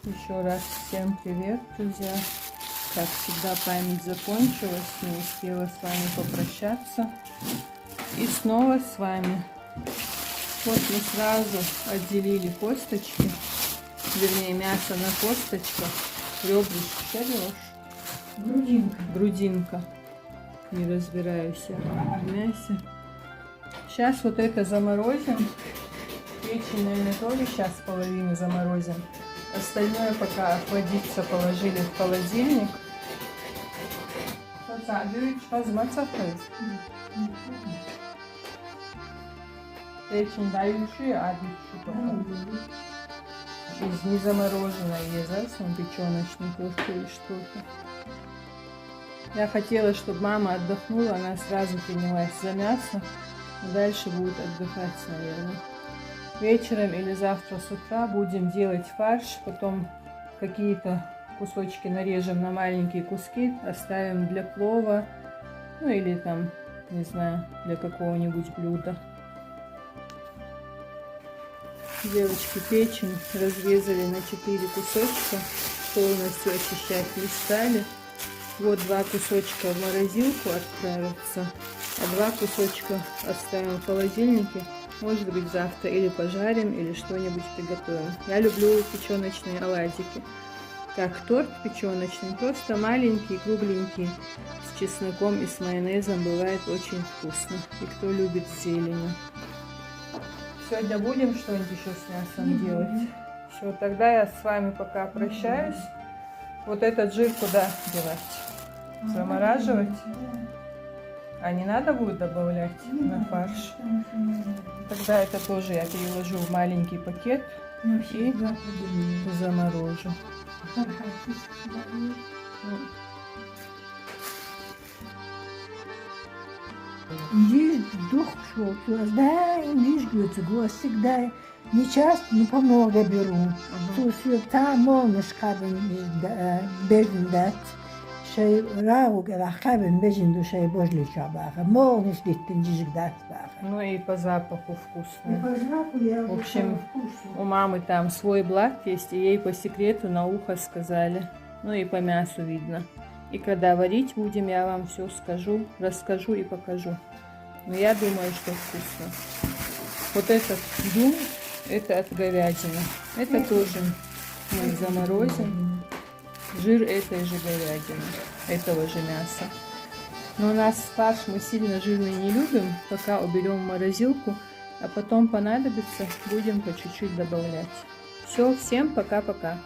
Еще раз всем привет, друзья. Как всегда, память закончилась, не успела с вами попрощаться. И снова с вами. Вот мы сразу отделили косточки, вернее мясо на косточках, ребрышки, шарёшь? Грудинка. Не разбираюсь я в мясе. Сейчас вот это заморозим. Печень, наверное, тоже сейчас половину заморозим. Остальное пока охладиться положили в холодильник. Печень дающие, а из незамороженной езасом печеночной просто или что-то. Я хотела, чтобы мама отдохнула, она сразу принялась за мясо. Дальше будет отдыхать, наверное. Вечером или завтра с утра будем делать фарш, потом какие-то кусочки нарежем на маленькие куски, оставим для плова, ну или там, не знаю, для какого-нибудь блюда. Девочки, печень разрезали на 4 кусочка, полностью очищать не стали. Вот 2 кусочка в морозилку отправятся, а 2 кусочка оставим в холодильнике. Может быть, завтра или пожарим, или что-нибудь приготовим. Я люблю печеночные оладики. Как торт печеночный, просто маленький, кругленький, с чесноком и с майонезом. Бывает очень вкусно. И кто любит зелень. Сегодня будем что-нибудь еще с мясом делать? Все, тогда я с вами пока прощаюсь. Вот этот жир куда девать? Замораживать? А не надо будет добавлять на фарш? Тогда это тоже я переложу в маленький пакет и заморожу. Здесь дух шел, да, видишь, говорится, всегда не часто, но помного беру. То есть там можно шкабин бездать. Şey ravu gela хабин безинду şey божлича баха. Молниш диттин жижик дат баха. Ну и по запаху вкусно. И по запаху я В общем, у мамы там свой блат есть, и ей по секрету на ухо сказали. Ну и по мясу видно. И когда варить будем, я вам все скажу, расскажу и покажу. Но я думаю, что вкусно. Вот этот дум, это от говядины. Это тоже мы заморозим. Жир этой же говядины, этого же мяса. Но у нас фарш мы сильно жирный не любим, пока уберем в морозилку, а потом понадобится, будем по чуть-чуть добавлять. Все, всем пока-пока.